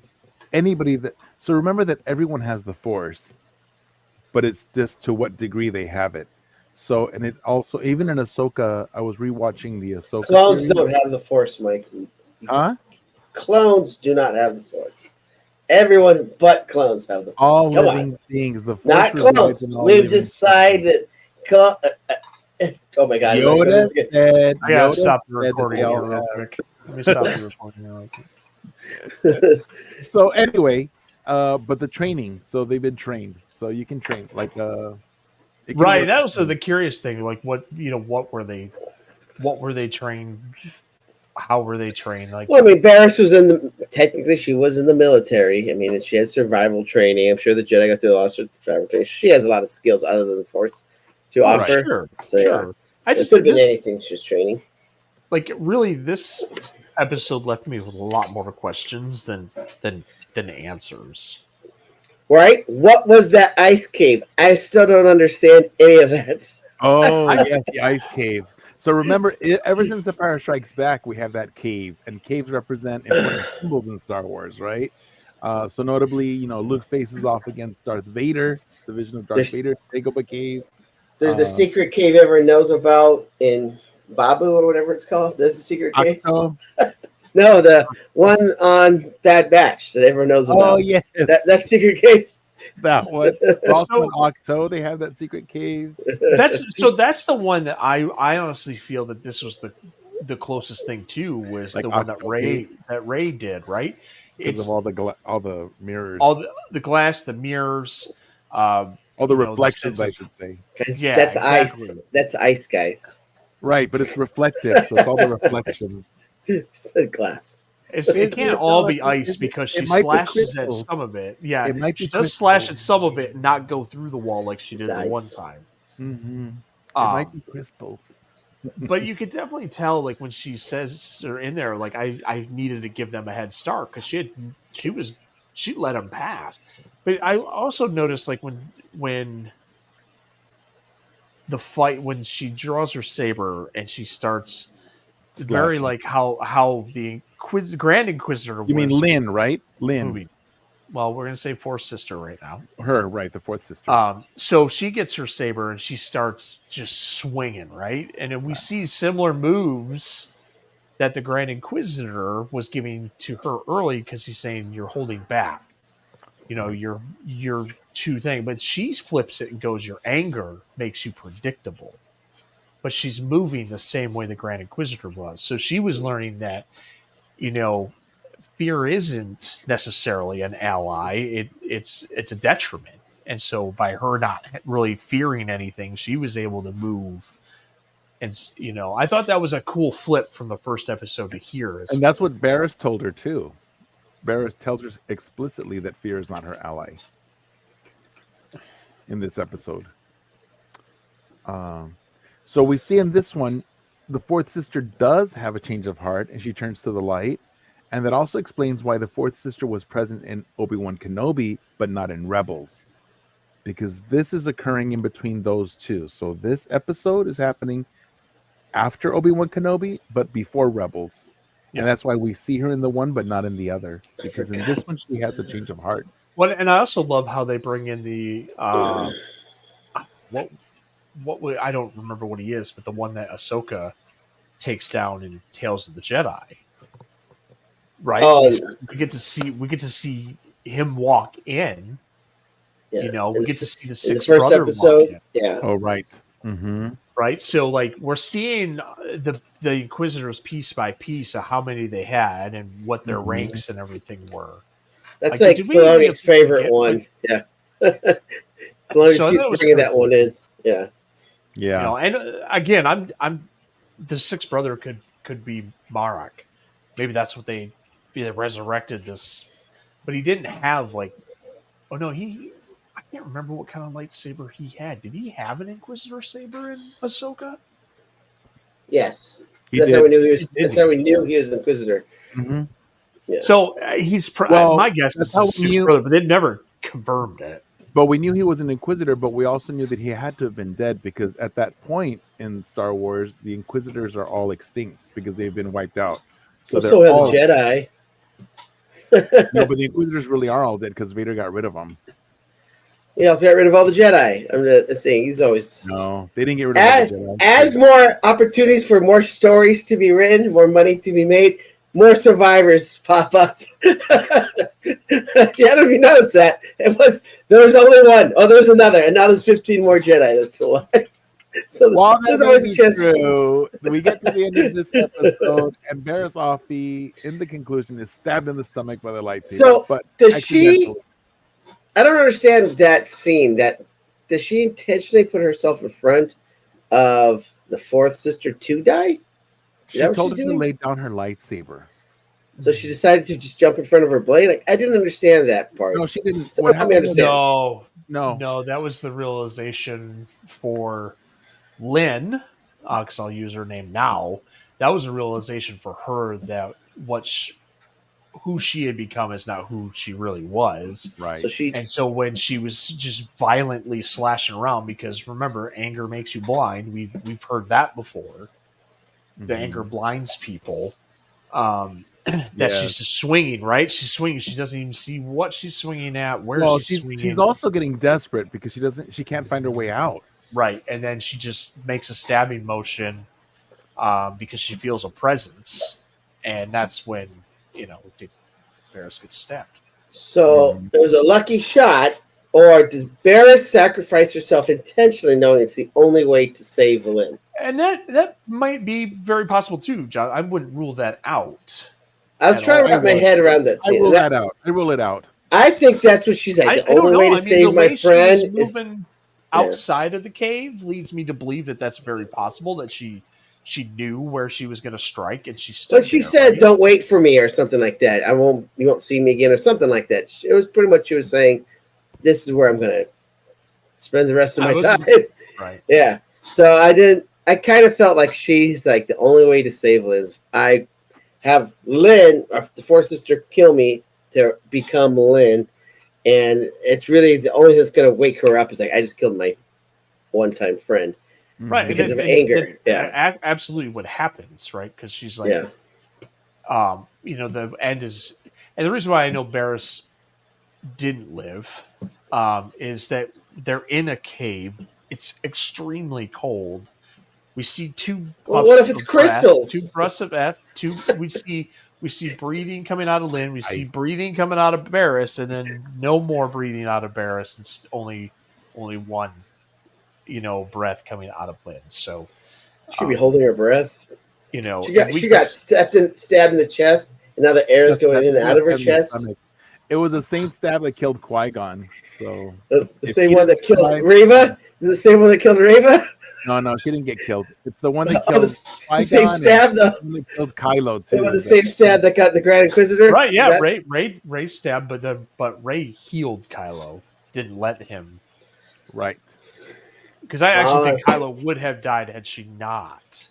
Speaker 1: remember that everyone has the force, but it's just to what degree they have it. So, and it also, even in Ahsoka, I was rewatching the Ahsoka.
Speaker 3: Clones don't have the force, Mike.
Speaker 1: Huh?
Speaker 3: Clones do not have the force. Everyone but clones have the
Speaker 1: All
Speaker 3: Come
Speaker 1: living
Speaker 3: on.
Speaker 1: beings. The Force
Speaker 3: Not
Speaker 1: resides
Speaker 3: clones.
Speaker 1: in all
Speaker 3: We've
Speaker 1: living
Speaker 3: decided oh my god.
Speaker 1: Yoda said.
Speaker 2: I gotta
Speaker 1: Yoda
Speaker 2: stop the
Speaker 1: said that
Speaker 2: recording
Speaker 1: they
Speaker 2: here
Speaker 1: all
Speaker 2: real
Speaker 1: have-
Speaker 2: quick. Let me stop the recording here real quick.
Speaker 1: So anyway, but the training. So they've been trained. So you can train like it can
Speaker 2: Right,
Speaker 1: work.
Speaker 2: that was the curious thing. Like, what were they trained? How were they trained? Like,
Speaker 3: Well, I mean, Barriss was technically she was in the military. I mean, she had survival training. I'm sure the Jedi got through a lot of survival training. She has a lot of skills other than the Force to
Speaker 2: oh,
Speaker 3: offer.
Speaker 2: sure,
Speaker 3: So,
Speaker 2: sure. I
Speaker 3: It
Speaker 2: just
Speaker 3: could have been
Speaker 2: this,
Speaker 3: anything she was training.
Speaker 2: like, really, this episode left me with a lot more questions than answers.
Speaker 3: Right? What was that ice cave? I still don't understand any of that.
Speaker 1: Oh yes, the ice cave. So remember, ever since Empire Strikes Back, we have that cave, and caves represent important symbols in Star Wars, right? So notably, Luke faces off against Darth Vader, the vision of Darth Vader, take up a cave.
Speaker 3: There's the secret cave everyone knows about in Babu or whatever it's called. There's the secret cave.
Speaker 1: Octo.
Speaker 3: No, the one on Bad Batch that everyone knows about.
Speaker 1: Oh yes,
Speaker 3: that secret cave.
Speaker 1: that one. Also in Octo, they have that secret cave.
Speaker 2: That's the one that I honestly feel that this was the closest thing to was like the one that Ray did, right?
Speaker 1: Because of all the mirrors,
Speaker 2: all the glass, the mirrors,
Speaker 1: all the reflections, I should say.
Speaker 3: Yeah, that's exactly. Ice. That's ice, guys.
Speaker 1: Right, but it's reflective, so it's all the reflections.
Speaker 3: It's glass.
Speaker 2: It can't all be ice because she slashes at some of it. Yeah, she does slash at some of it and not go through the wall like she did the one time.
Speaker 1: Mm-hmm. It might be crystals.
Speaker 2: But you could definitely tell, like when she says or in there, like I needed to give them a head start because she let them pass. But I also noticed like when the fight when she draws her saber and she starts very like how the Grand Inquisitor.
Speaker 1: You mean Lynn, right? Lynn.
Speaker 2: Movie. Well, we're gonna say fourth sister right now.
Speaker 1: Her, right? The fourth sister.
Speaker 2: So she gets her saber and she starts just swinging, right? And then we see similar moves that the Grand Inquisitor was giving to her early because he's saying you're holding back. You're too thing, but she flips it and goes, your anger makes you predictable. But she's moving the same way the Grand Inquisitor was. So she was learning that, fear isn't necessarily an ally. It's a detriment. And so by her not really fearing anything, she was able to move. And, I thought that was a cool flip from the first episode to here.
Speaker 1: And that's what Barriss told her, too. Barriss tells her explicitly that fear is not her ally in this episode. So we see in this one, the fourth sister does have a change of heart and she turns to the light. And that also explains why the fourth sister was present in Obi-Wan Kenobi, but not in Rebels. Because this is occurring in between those two. So this episode is happening after Obi-Wan Kenobi, but before Rebels. Yeah. And that's why we see her in the one, but not in the other. Because in this one, she has a change of heart.
Speaker 2: Well, and I also love how they bring in the what I don't remember what he is, but the one that Ahsoka takes down in Tales of the Jedi. Right?
Speaker 3: Oh,
Speaker 2: we get to see him walk in. Yeah. We get to see the sixth brother walk in.
Speaker 3: Yeah.
Speaker 1: Oh, right. Mm-hmm.
Speaker 2: Right. So, like, we're seeing the Inquisitors piece by piece of how many they had and what their ranks and everything were.
Speaker 3: That's like Filoni's favorite one. Yeah. Filoni keeps bringing that one in. Yeah.
Speaker 1: Yeah.
Speaker 2: And again, I'm the sixth brother could be Marek. Maybe that's what they resurrected this, but he didn't have like. Oh no, I can't remember what kind of lightsaber he had. Did he have an Inquisitor saber in Ahsoka?
Speaker 3: Yes, that's how we knew he was. That's how we knew he was an Inquisitor.
Speaker 1: Mm-hmm.
Speaker 3: Yeah.
Speaker 2: So he's my guess is his sixth brother, but they never confirmed it.
Speaker 1: But we knew he was an Inquisitor, but we also knew that he had to have been dead because at that point in Star Wars, the Inquisitors are all extinct because they've been wiped out. So they're all
Speaker 3: the Jedi.
Speaker 1: No, but the Inquisitors really are all dead because Vader got rid of them.
Speaker 3: He also got rid of all the Jedi. I'm just saying he's always
Speaker 1: no. They didn't get rid of all the Jedi.
Speaker 3: As more opportunities for more stories to be written, more money to be made, more survivors pop up. I don't know if you noticed that. There was only one. Oh, there's another, and now there's 15 more Jedi. That's the one. So
Speaker 1: While
Speaker 3: there's
Speaker 1: that may
Speaker 3: always a
Speaker 1: be
Speaker 3: chance.
Speaker 1: true, we get to the end of this episode, and Barriss Offee, in the conclusion, is stabbed in the stomach by the lightsaber.
Speaker 3: So
Speaker 1: but
Speaker 3: does she? I don't understand that scene. Does she intentionally put herself in front of the fourth sister to die?
Speaker 1: She told her to lay down her lightsaber.
Speaker 3: So she decided to just jump in front of her blade. Like, I didn't understand that part.
Speaker 1: No, she didn't.
Speaker 3: So
Speaker 1: What happened?
Speaker 2: No, that was the realization for Lynn, because I'll use her name now. That was a realization for her that who she had become is not who she really was.
Speaker 1: Right.
Speaker 2: So when she was just violently slashing around, because remember, anger makes you blind. We've heard that before. The anger blinds people. She's just swinging, right? She's swinging. She doesn't even see what she's swinging at, she's swinging.
Speaker 1: She's also getting desperate because she can't find her way out.
Speaker 2: Right, and then she just makes a stabbing motion because she feels a presence, and that's when Barriss gets stabbed.
Speaker 3: So it was a lucky shot, or does Barriss sacrifice herself intentionally, knowing it's the only way to save Lynn?
Speaker 2: And that might be very possible too, John. I wouldn't rule that out.
Speaker 3: I was trying to wrap my head around that scene.
Speaker 1: I rule it out.
Speaker 3: I think that's what she's like. The only way to save my friend is
Speaker 2: moving outside of the cave leads me to believe that that's very possible. That she knew where she was going to strike, and she stood.
Speaker 3: But she said, right? "Don't wait for me," or something like that. You won't see me again, or something like that. It was pretty much she was saying, "This is where I'm going to spend the rest of my time."
Speaker 2: Right.
Speaker 3: Yeah. So I kind of felt like she's like the only way to save Liz. I have Lynn, or the fourth sister, kill me to become Lynn, and it's really the only thing that's going to wake her up. Is like, I just killed my one-time friend,
Speaker 2: right?
Speaker 3: Because of anger.
Speaker 2: Absolutely, what happens, right? Because she's like, the end is, and the reason why I know Barriss didn't live is that they're in a cave. It's extremely cold. We see two puffs
Speaker 3: what if it's crystals?
Speaker 2: Two breaths of F. We see breathing coming out of Lynn. We see breathing coming out of Barriss, and then no more breathing out of Barriss. It's only one, breath coming out of Lynn. So
Speaker 3: she could be holding her breath.
Speaker 2: She
Speaker 3: got stabbed in the chest, and now the air is going in and out of her chest.
Speaker 1: It was the same stab that killed Qui-Gon. So
Speaker 3: the same one that killed Reva. Is it the same one that killed Reva?
Speaker 1: No, she didn't get killed. It's the one that killed
Speaker 3: the same stab, though.
Speaker 1: That killed Kylo too.
Speaker 3: The same stab that got the Grand Inquisitor.
Speaker 2: Right? Yeah, Ray stabbed, but Ray healed Kylo. Didn't let him.
Speaker 1: Right.
Speaker 2: Because I actually think Kylo would have died had she not.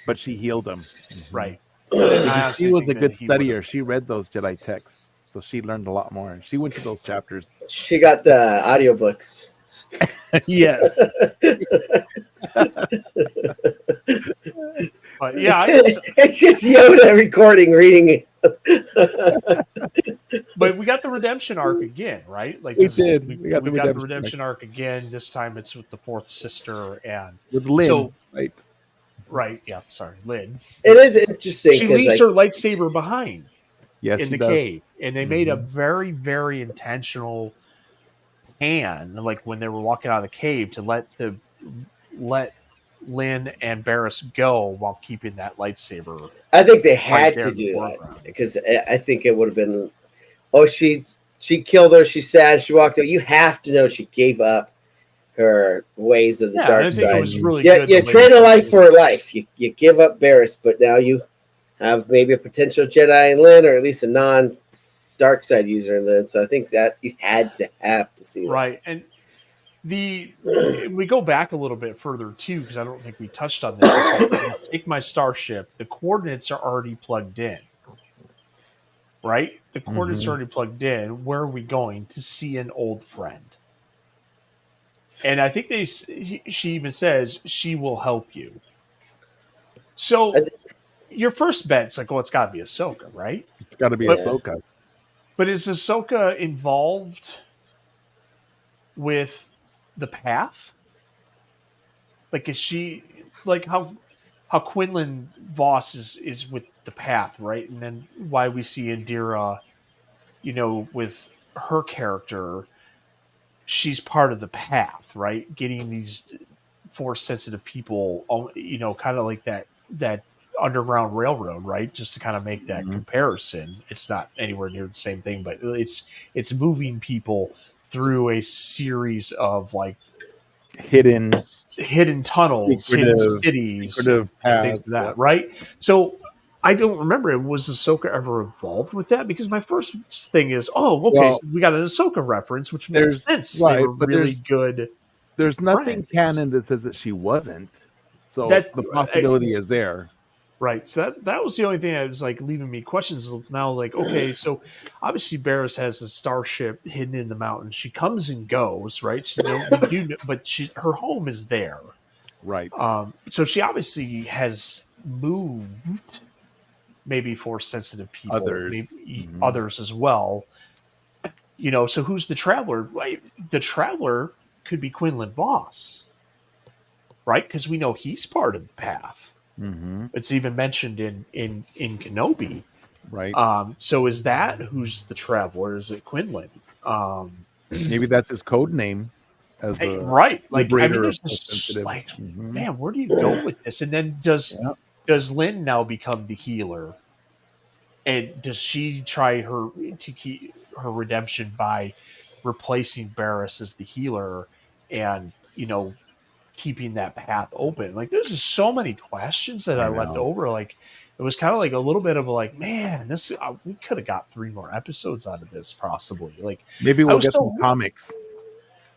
Speaker 1: But she healed him.
Speaker 2: Right.
Speaker 1: She was a good studier. She read those Jedi texts, so she learned a lot more. She went to those chapters.
Speaker 3: She got the audiobooks.
Speaker 1: Yes.
Speaker 2: But yeah,
Speaker 3: it's just Yoda recording, reading it.
Speaker 2: But we got the redemption arc again, right? Like
Speaker 1: we did.
Speaker 2: We got the redemption arc again. This time it's with the fourth sister and
Speaker 1: with Lynn.
Speaker 2: So,
Speaker 1: right.
Speaker 2: Right. Yeah. Sorry, Lynn.
Speaker 3: It is interesting.
Speaker 2: She leaves her lightsaber behind.
Speaker 1: Yes,
Speaker 2: in the cave, and they made a very, very intentional pan, like when they were walking out of the cave, to let Lynn and Barriss go while keeping that lightsaber.
Speaker 3: I think they had to do that because I think it would have been. Oh, she killed her. She's sad. She walked away. You have to know she gave up her ways of the dark side.
Speaker 2: It was really good.
Speaker 3: You trade a life for a life. You give up Barriss, but now you have maybe a potential Jedi in Lynn, or at least a non-dark side user in Lynn. So I think that you have to see that.
Speaker 2: Right, and we go back a little bit further too, because I don't think we touched on this. Like, take my starship. The coordinates are already plugged in. Right, the coordinates are already plugged in. Where are we going? To see an old friend. And I think she even says she will help you. So your first bet's like, it's got to be Ahsoka, right?
Speaker 1: It's got to be Ahsoka.
Speaker 2: But is Ahsoka involved with the path? Like, is she like how Quinlan Voss is with the path, right? And then why we see Indira, with her character, she's part of the path, right? Getting these force sensitive people, kind of like that underground railroad, right? Just to kind of make that comparison. It's not anywhere near the same thing, but it's moving people through a series of like
Speaker 1: hidden
Speaker 2: tunnels, hidden cities,
Speaker 1: secretive
Speaker 2: and things
Speaker 1: paths,
Speaker 2: like that,
Speaker 1: yep.
Speaker 2: right? So I don't remember, was Ahsoka ever involved with that? Because my first thing is, so we got an Ahsoka reference, which makes sense. They were really good.
Speaker 1: There's nothing
Speaker 2: friends.
Speaker 1: canon that says that she wasn't. So
Speaker 2: That's
Speaker 1: the possibility is there.
Speaker 2: Right. So that was the only thing that was like leaving me questions now. Like, okay, so obviously Barriss has a starship hidden in the mountains. She comes and goes, right? So but her home is there.
Speaker 1: Right.
Speaker 2: So she obviously has moved, maybe for sensitive people, others as well. So who's the traveler? The traveler could be Quinlan Voss, right? Because we know he's part of the path.
Speaker 1: Mm-hmm.
Speaker 2: It's even mentioned in Kenobi,
Speaker 1: right?
Speaker 2: So is that who's the traveler? Is it Quinlan?
Speaker 1: Maybe that's his code name, as
Speaker 2: right? Like, I mean, there's
Speaker 1: this
Speaker 2: like, man, where do you go with this? And then does Lynn now become the healer? And does she try to keep her redemption by replacing Barriss as the healer, and keeping that path open? Like, there's just so many questions that I left over. Like, it was kind of like a little bit of a like, man, this we could have got 3 more episodes out of this, possibly. Like,
Speaker 1: maybe we'll get some comics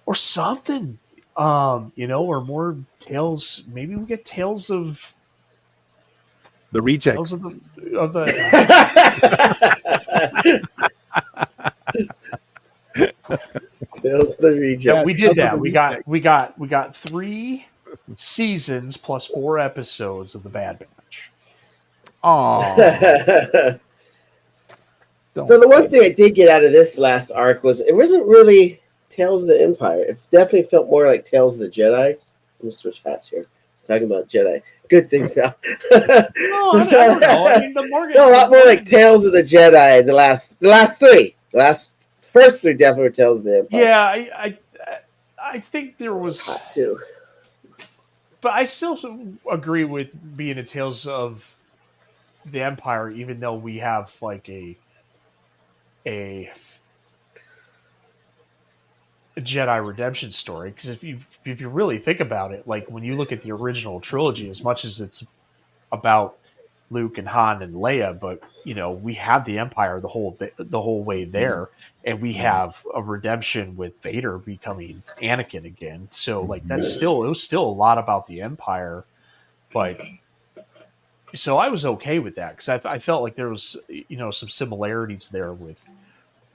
Speaker 2: or something, or more tales. Maybe we get tales of
Speaker 1: the rejects
Speaker 2: of the
Speaker 3: Tales of the rejects.
Speaker 2: Yeah, we did that. We got 3 seasons plus 4 episodes of the Bad Batch.
Speaker 1: Oh.
Speaker 3: So the one thing I did get out of this last arc was it wasn't really Tales of the Empire. It definitely felt more like Tales of the Jedi. I'm gonna switch hats here. Talking about Jedi. Good things now.
Speaker 2: I don't know. I mean,
Speaker 3: a lot more like Tales of the Jedi. The last 3. First 3 definitely were Tales of the Empire.
Speaker 2: Yeah, I think there was
Speaker 3: hot too.
Speaker 2: But I still agree with being a Tales of the Empire, even though we have like a Jedi redemption story. Because if you really think about it, like when you look at the original trilogy, as much as it's about Luke and Han and Leia, but we have the Empire the whole way there, and we have a redemption with Vader becoming Anakin again. So like it was still a lot about the Empire, but so I was okay with that because I felt like there was some similarities there with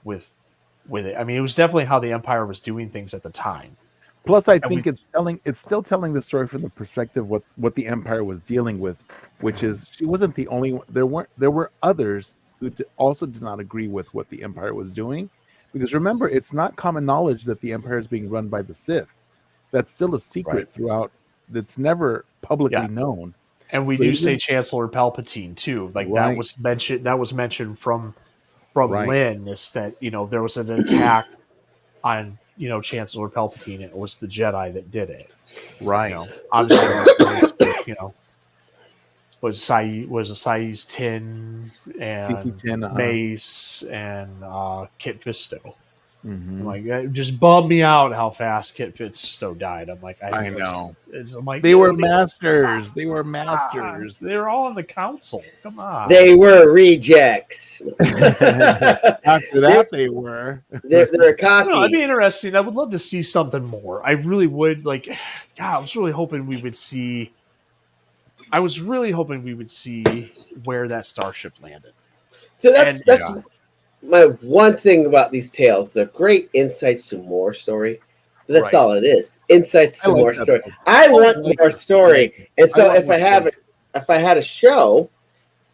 Speaker 2: it. I mean, it was definitely how the Empire was doing things at the time.
Speaker 1: Plus, I think it's still telling the story from the perspective what the Empire was dealing with, which is she wasn't the only one. There were others who also did not agree with what the Empire was doing, because remember, it's not common knowledge that the Empire is being run by the Sith. That's still a secret throughout. That's never publicly known.
Speaker 2: And we do say Chancellor Palpatine too. Like that was mentioned. That was mentioned from Lynn. Is that there was an attack on Chancellor Palpatine. It was the Jedi that did it.
Speaker 1: Right.
Speaker 2: Obviously, was Saiz Tin and
Speaker 1: CC10,
Speaker 2: Mace and Kit Fisto.
Speaker 1: Mm-hmm.
Speaker 2: Like, it just bummed me out how fast Kit Fisto died. I'm like,
Speaker 1: I know.
Speaker 2: I'm like,
Speaker 1: they were masters. They were masters.
Speaker 2: They were all in the council. Come on.
Speaker 3: They were rejects.
Speaker 2: After
Speaker 1: that, they were.
Speaker 3: They're cocky.
Speaker 2: It'd be interesting. I would love to see something more. I really would. Like, God, I was really hoping we would see. I was really hoping we would see where that starship landed.
Speaker 3: So that's my one thing about these tales. They're great insights to more story. But that's all it is. Insights to more story. I want more story. And so if I had a show,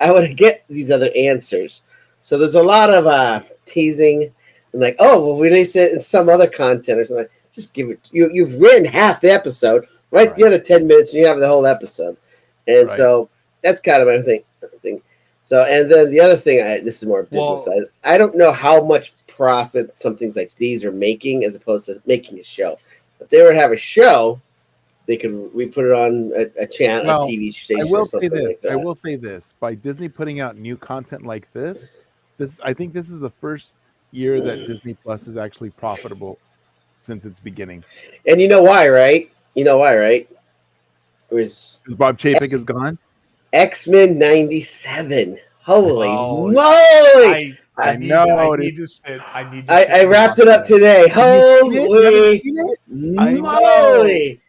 Speaker 3: I would get these other answers. So there's a lot of teasing and like, well, we release it in some other content or something. Just give it. You've written half the episode. Write the other 10 minutes and you have the whole episode. And so that's kind of my thing. So, and then the other thing, this is more business
Speaker 2: Well-
Speaker 3: side. I don't know how much profit some things like these are making as opposed to making a show. If they were to have a show, we put it on a channel,
Speaker 1: Well,
Speaker 3: a TV station,
Speaker 1: I will
Speaker 3: or
Speaker 1: say
Speaker 3: something
Speaker 1: this.
Speaker 3: like that.
Speaker 1: I will say this. By Disney putting out new content like this, I think this is the first year that Disney Plus is actually profitable since its beginning.
Speaker 3: And you know why, right? You know why, right? It was
Speaker 1: Because Bob Chapek is gone.
Speaker 3: X-Men 97. Holy
Speaker 2: Oh,
Speaker 3: moly!
Speaker 1: I know.
Speaker 2: I need to sit.
Speaker 3: I wrapped it up today. Holy
Speaker 1: I know.
Speaker 3: moly!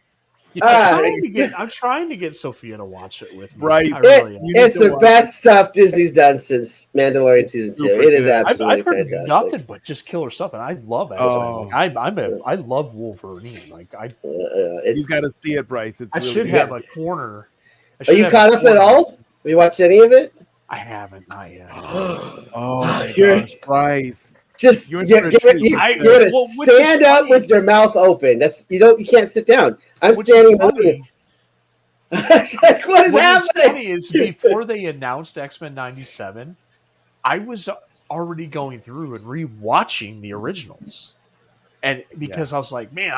Speaker 2: I'm trying to get Sophia to watch it with me.
Speaker 1: Right.
Speaker 2: I really am.
Speaker 3: It's the best stuff Disney's done since Mandalorian season 2.
Speaker 1: Super
Speaker 3: It is
Speaker 1: good.
Speaker 3: absolutely
Speaker 2: I've heard
Speaker 3: fantastic.
Speaker 2: nothing but just killer stuff, and I love X-Men.
Speaker 1: Oh.
Speaker 2: Like, I love Wolverine. Like
Speaker 1: You got to see it, Bryce. It's
Speaker 2: I
Speaker 1: really
Speaker 2: should
Speaker 1: good.
Speaker 2: have a corner.
Speaker 3: Are you caught up at all? Have you watched any of it?
Speaker 2: I haven't, not yet.
Speaker 1: Oh my
Speaker 3: You're-
Speaker 1: gosh, Bryce.
Speaker 3: Just
Speaker 1: You're
Speaker 3: you're,
Speaker 1: in
Speaker 3: you're,
Speaker 1: for a treat.
Speaker 3: you're gonna
Speaker 2: Well, which is
Speaker 3: stand up
Speaker 2: funny.
Speaker 3: with your mouth open. You can't sit down. I'm
Speaker 2: Which
Speaker 3: standing.
Speaker 2: is funny.
Speaker 3: Like, what is
Speaker 2: What is
Speaker 3: happening?
Speaker 2: funny is before they announced X-Men 97, I was already going through and rewatching the originals. And because I was like, man,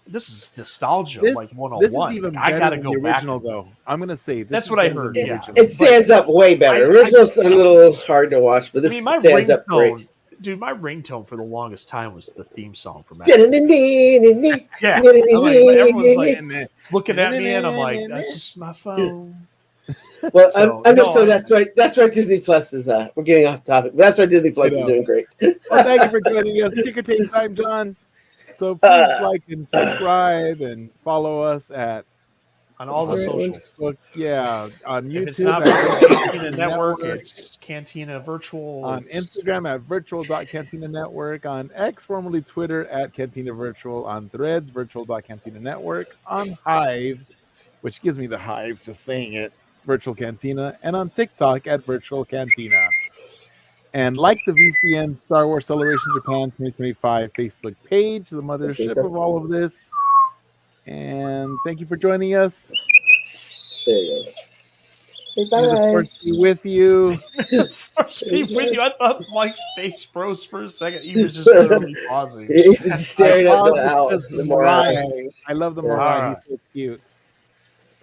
Speaker 2: this is nostalgia, like 101.
Speaker 1: This is even
Speaker 2: I
Speaker 1: better
Speaker 2: gotta
Speaker 1: than
Speaker 2: go
Speaker 1: the
Speaker 2: back.
Speaker 1: original, though. I'm gonna say this
Speaker 2: That's
Speaker 1: is
Speaker 2: what I
Speaker 1: better than
Speaker 2: heard,
Speaker 1: the
Speaker 2: yeah.
Speaker 1: original.
Speaker 3: It stands up way better. Original's a little hard to watch, but this
Speaker 2: my
Speaker 3: stands up great.
Speaker 2: ringtone, dude, my ringtone for the longest time was the theme song from
Speaker 3: Yeah.
Speaker 2: X-Men. Yeah, I'm like, everyone's like looking at me, and I'm like, that's just my phone.
Speaker 3: Well,
Speaker 2: So,
Speaker 3: I'm just
Speaker 2: no,
Speaker 3: saying that's right. That's right. Disney Plus is. We're getting off topic. But that's why Disney Plus is doing great.
Speaker 1: Well, thank you for joining us. Ticker tape time, John. So please like and subscribe and follow us at
Speaker 2: On all the socials.
Speaker 1: Facebook, on YouTube.
Speaker 2: If it's not
Speaker 1: at
Speaker 2: Cantina Network, it's Cantina Virtual.
Speaker 1: on Instagram at virtual.cantina network, on X, formerly Twitter, at Cantina Virtual, on Threads, virtual.cantina network, on Hive, which gives me the hives just saying it, Virtual Cantina, and on TikTok at Virtual Cantina. And like the VCN Star Wars Celebration Japan 2025 Facebook page, the mothership of all of this. And thank you for joining us.
Speaker 3: There you go.
Speaker 1: May the force be with you.
Speaker 2: Force be with you. I thought Mike's face froze for a second. He was just literally pausing.
Speaker 3: He's just staring at the Morai.
Speaker 1: I love the Morai. He's so cute.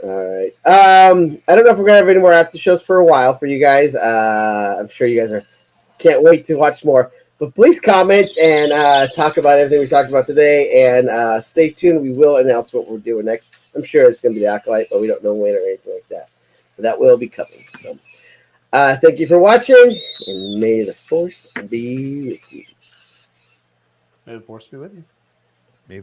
Speaker 3: All right. I don't know if we're gonna have any more after shows for a while for you guys. I'm sure you guys can't wait to watch more. But please comment and talk about everything we talked about today. And stay tuned. We will announce what we're doing next. I'm sure it's going to be the Acolyte, but we don't know when or anything like that. But that will be coming. So, thank you for watching, and may the force be with you.
Speaker 2: May the force be with you.